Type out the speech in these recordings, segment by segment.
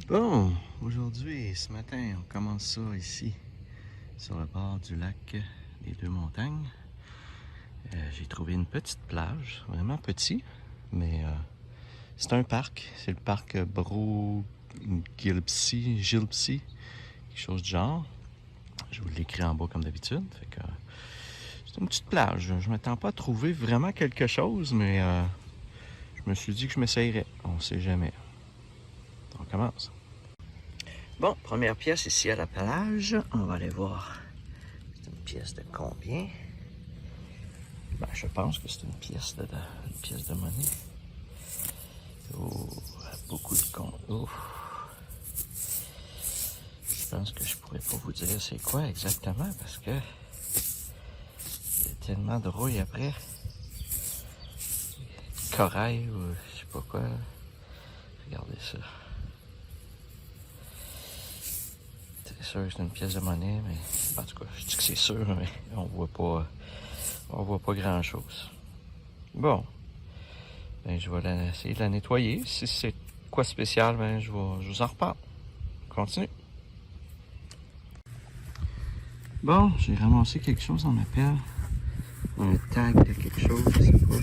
Bon, aujourd'hui, ce matin, on commence ça ici, sur le bord du lac des Deux Montagnes. J'ai trouvé une petite plage, vraiment petit, mais c'est un parc. C'est le parc Gilpsy, quelque chose du genre. Je vous l'écris en bas comme d'habitude. C'est une petite plage. Je m'attends pas à trouver vraiment quelque chose, mais je me suis dit que je m'essayerais. On sait jamais. On commence. Bon, première pièce ici à la plage. On va aller voir. C'est une pièce de combien? Ben, je pense que c'est une pièce de monnaie. Oh, beaucoup de comptes. Oh. Je pense que je pourrais pas vous dire c'est quoi exactement parce que il y a tellement de rouille après. Corail ou je sais pas quoi. Regardez ça. C'est sûr que c'est une pièce de monnaie, mais en tout cas, je dis que c'est sûr, mais on voit pas grand chose. Bon, ben je vais essayer de la nettoyer. Si c'est quoi spécial, ben je vous en reparle. Continue. Bon, j'ai ramassé quelque chose en appel. Un tag de quelque chose, je sais pas.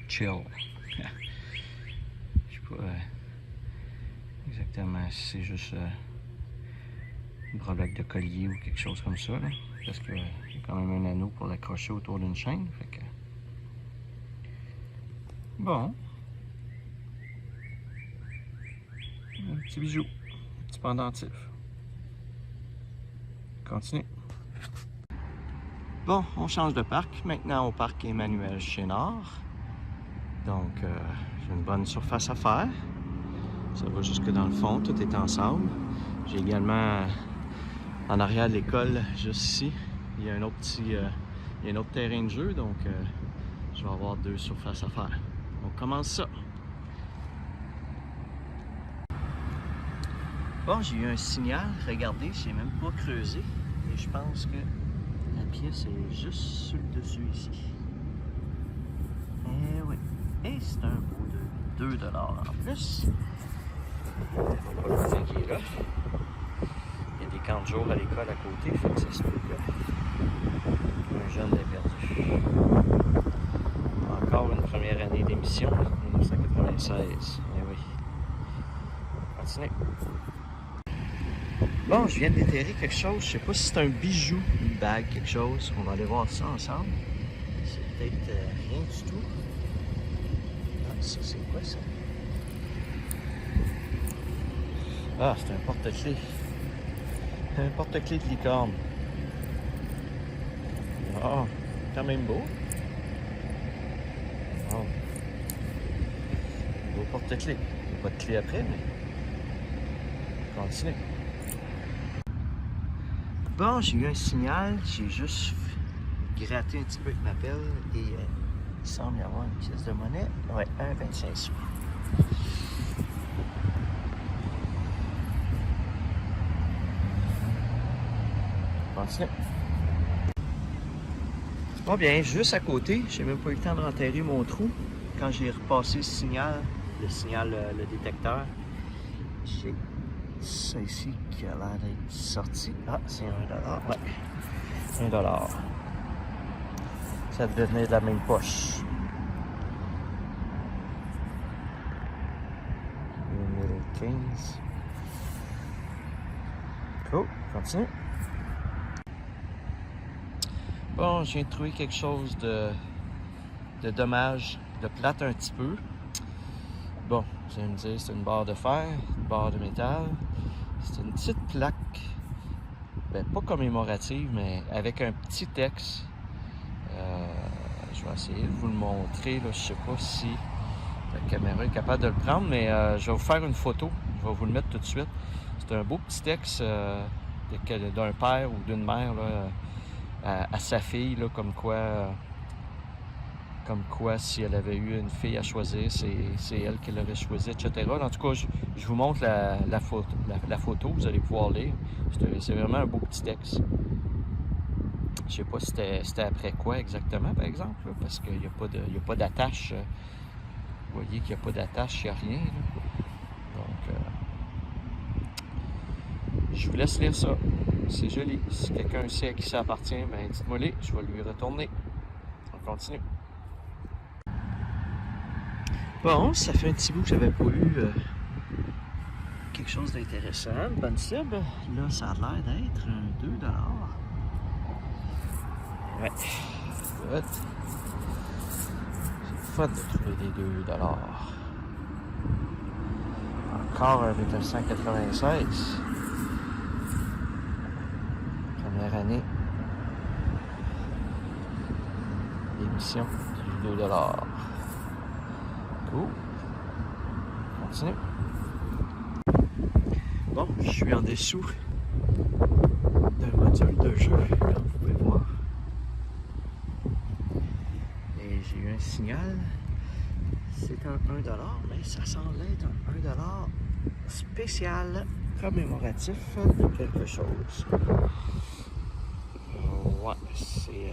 Chill. Je sais pas exactement si c'est juste une breloque de collier ou quelque chose comme ça, là. Parce qu'il y a quand même un anneau pour l'accrocher autour d'une chaîne. Fait que... Bon. Un petit bijou. Un petit pendentif. Continue. Bon, on change de parc. Maintenant au parc Emmanuel Chénard. Donc, j'ai une bonne surface à faire. Ça va jusque dans le fond, tout est en sable. J'ai également, en arrière de l'école, juste ici, il y a un autre terrain de jeu, donc je vais avoir deux surfaces à faire. On commence ça. Bon, j'ai eu un signal, regardez, j'ai même pas creusé, et je pense que la pièce est juste sur le dessus ici. Eh oui, et c'est un beau de 2 $ en plus. Faut pas le dire qu'il est là. Il y a des camps de jour à l'école à côté, fait que ça se peut qu'un jeune l'ait perdu. Encore une première année d'émission, 1996. Eh oui. Continue. Bon, je viens de déterrer quelque chose. Je sais pas si c'est un bijou, une bague, quelque chose. On va aller voir ça ensemble. C'est peut-être rien du tout. Ah, ça, c'est quoi ça? Ah, c'est un porte-clés. Un porte-clés de licorne. Ah, quand même beau. Oh. Beau porte-clés. Il n'y a pas de clé après, mais... Continue. Bon, j'ai eu un signal. J'ai juste gratté un petit peu avec ma pelle et il semble y avoir une pièce de monnaie. Ouais, 1,25 sous. Continue. Bon bien, juste à côté, j'ai même pas eu le temps de renterrer mon trou. Quand j'ai repassé le signal, le détecteur, j'ai ça ici qui a l'air d'être sorti. Ah, c'est 1 $. Ouais, 1 $. Ça devait venir de la même poche. Numéro 15. Cool, continue. Bon, je viens de trouver quelque chose de dommage, de plate un petit peu. Bon, vous allez me dire, c'est une barre de fer, une barre de métal. C'est une petite plaque, ben, pas commémorative, mais avec un petit texte. Je vais essayer de vous le montrer. Là. Je sais pas si la caméra est capable de le prendre, mais je vais vous faire une photo. Je vais vous le mettre tout de suite. C'est un beau petit texte d'un père ou d'une mère là, à sa fille, là, comme quoi si elle avait eu une fille à choisir, c'est elle qui l'aurait choisi, etc. En tout cas, je vous montre la photo, vous allez pouvoir lire. C'est vraiment un beau petit texte. Je sais pas si c'était après quoi exactement, par exemple, là, parce qu'il n'y a pas d'attache. Vous voyez qu'il n'y a pas d'attache, il n'y a rien. Là. Donc, je vous laisse lire ça. C'est joli. Si quelqu'un sait à qui ça appartient, ben dites-moi les, je vais lui retourner. On continue. Bon, ça fait un petit bout que j'avais pas eu quelque chose d'intéressant. Une bonne cible. Là, ça a l'air d'être un 2 $. Ouais. Good. C'est fun de trouver des 2 $. Encore un 1996. Première année d'émission du 2 $. Cool. Continue. Bon, je suis en dessous d'un module de jeu, comme vous pouvez voir. Et j'ai eu un signal. C'est un 1 $, mais ça semble être un 1 $ spécial commémoratif de quelque chose. Ouais, c'est...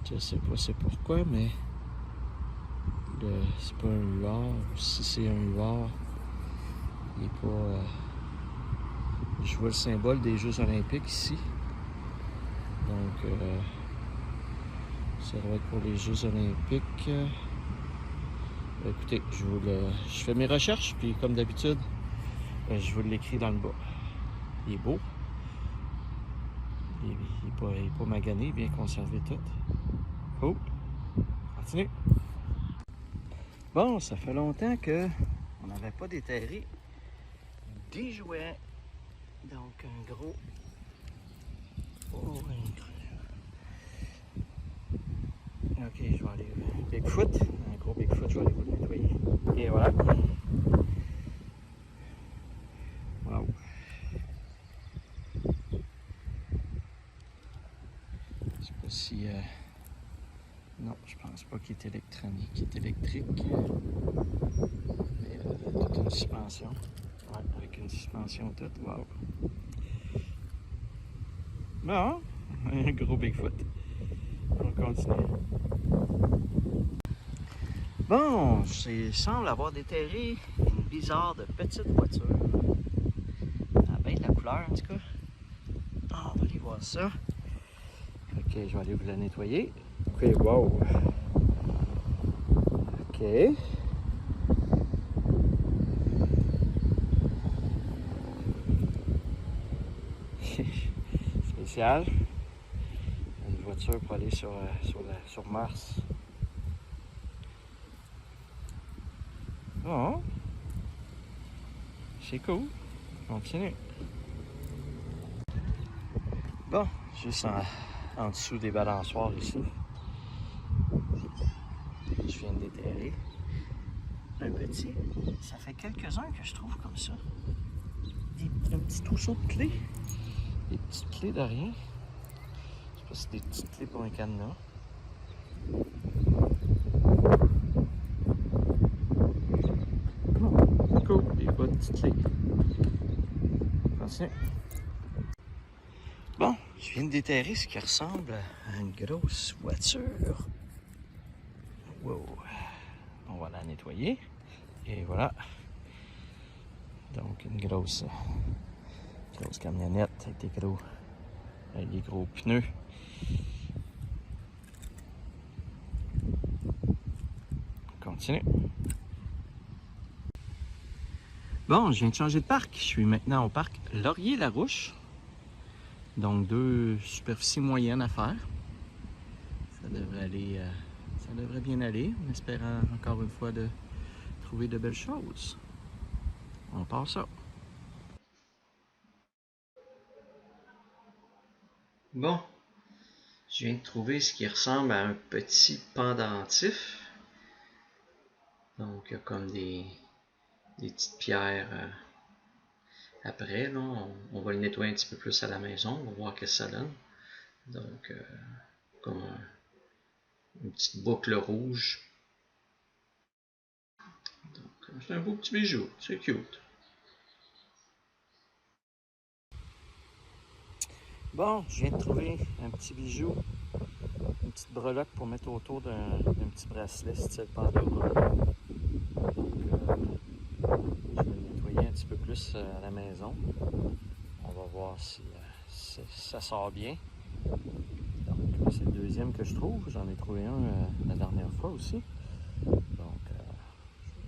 je sais pas c'est pourquoi, mais... c'est pas un UR, ou si c'est un UR, il est pas... je vois le symbole des Jeux Olympiques ici. Donc, ça doit être pour les Jeux Olympiques. Écoutez, je fais mes recherches, puis comme d'habitude, je vous l'écris dans le bas. Il est beau. Il est pas magané, bien conservé tout. Cool. Continue. Bon, ça fait longtemps qu'on n'avait pas déterré des jouets. Donc, un gros... Oh, ok, je vais aller... Bigfoot. Un gros Bigfoot, je vais aller vous le nettoyer. Et voilà. Wow. Je sais pas si... non, je pense pas qu'il est électronique. Il est électrique. Mais toute une suspension. Ouais, avec une suspension toute. Wow. Bon, un gros Bigfoot. On continue. Bon, il semble avoir déterré une bizarre de petite voiture. Elle a bien de la couleur en tout cas. Ah, on va aller voir ça. Ok, je vais aller vous la nettoyer. Ok, wow. Ok. Spécial. Une voiture pour aller sur Mars. Bon. C'est cool. Continue. Bon, juste en dessous des balançoires ici. Je viens de déterrer un petit. Ça fait quelques-uns que je trouve comme ça. Un petit trousseau de clés. Des petites clés de rien. Je sais pas si c'est des petites clés pour un cadenas. Non, cool, des bonnes petites clés. Continue. Bon, je viens de déterrer ce qui ressemble à une grosse voiture. Wow. On va la nettoyer. Et voilà. Donc, une grosse camionnette avec des gros pneus. On continue. Bon, je viens de changer de parc. Je suis maintenant au parc Laurier-Larouche. Donc, 2 superficies moyennes à faire. Ça devrait aller, ça devrait bien aller, en espérant encore une fois de trouver de belles choses. On part ça. Bon, je viens de trouver ce qui ressemble à un petit pendentif. Donc, il y a comme des petites pierres. Après, là, on va le nettoyer un petit peu plus à la maison. On va voir ce que ça donne. Donc, comme une petite boucle rouge. Donc, c'est un beau petit bijou. C'est cute. Bon, je viens de trouver un petit bijou, une petite breloque pour mettre autour d'un petit bracelet style Pandora. Je vais le nettoyer un petit peu plus à la maison. On va voir si ça sort bien. Donc, c'est le deuxième que je trouve. J'en ai trouvé un la dernière fois aussi. Donc,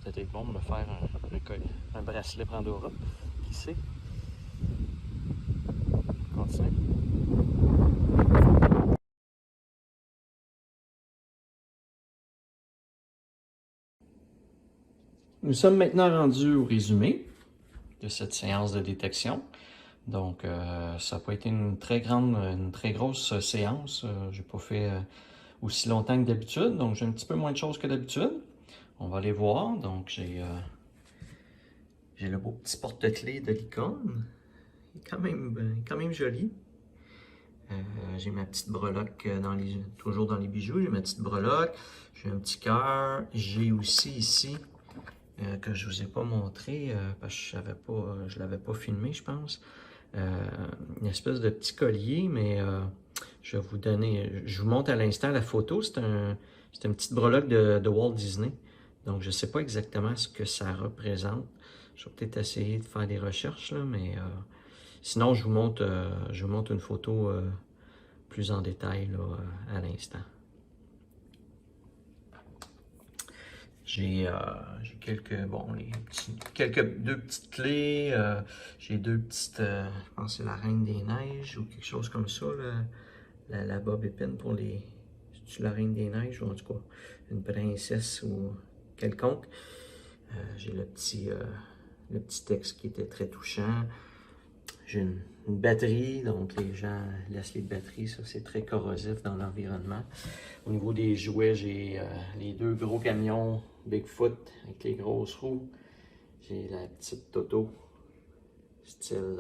peut-être être bon de me faire un bracelet Pandora. Qui sait? On continue. Nous sommes maintenant rendus au résumé de cette séance de détection. Donc, ça n'a pas été une très grosse séance. J'ai pas fait aussi longtemps que d'habitude, donc j'ai un petit peu moins de choses que d'habitude. On va aller voir. Donc, j'ai le beau petit porte-clés de l'icône. Il est quand même joli. J'ai ma petite breloque toujours dans les bijoux. J'ai ma petite breloque. J'ai un petit cœur. J'ai aussi ici, que je ne vous ai pas montré, parce que je l'avais pas filmé, je pense. Une espèce de petit collier, mais je vous montre à l'instant la photo. C'est une petite breloque de Walt Disney. Donc, je ne sais pas exactement ce que ça représente. Je vais peut-être essayer de faire des recherches, là, mais sinon, je vous montre une photo plus en détail là, à l'instant. J'ai deux petites clés. J'ai deux petites, je pense que c'est la Reine des Neiges ou quelque chose comme ça. La bob épine pour les... C'est la Reine des Neiges ou en tout cas une princesse ou quelconque. J'ai le petit texte qui était très touchant. J'ai une batterie, donc les gens laissent les batteries, ça c'est très corrosif dans l'environnement. Au niveau des jouets, j'ai les deux gros camions Bigfoot avec les grosses roues. J'ai la petite Toto, style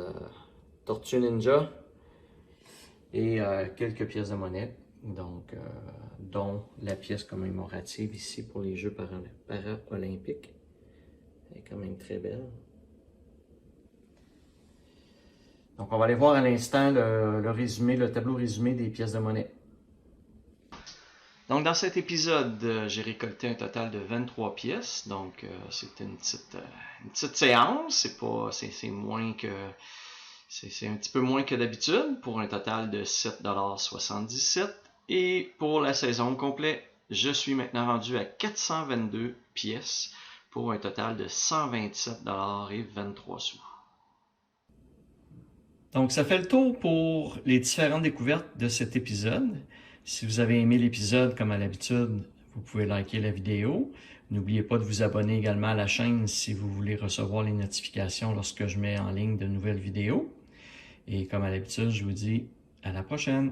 Tortue Ninja. Et quelques pièces de monnaie, donc dont la pièce commémorative ici pour les Jeux paralympiques. Elle est quand même très belle. Donc on va aller voir à l'instant le tableau résumé des pièces de monnaie. Donc dans cet épisode, j'ai récolté un total de 23 pièces. Donc c'était une petite séance. C'est un petit peu moins que d'habitude pour un total de 7,77 $. Et pour la saison complète, je suis maintenant rendu à 422 pièces pour un total de 127,23 $. Donc, ça fait le tour pour les différentes découvertes de cet épisode. Si vous avez aimé l'épisode, comme à l'habitude, vous pouvez liker la vidéo. N'oubliez pas de vous abonner également à la chaîne si vous voulez recevoir les notifications lorsque je mets en ligne de nouvelles vidéos. Et comme à l'habitude, je vous dis à la prochaine!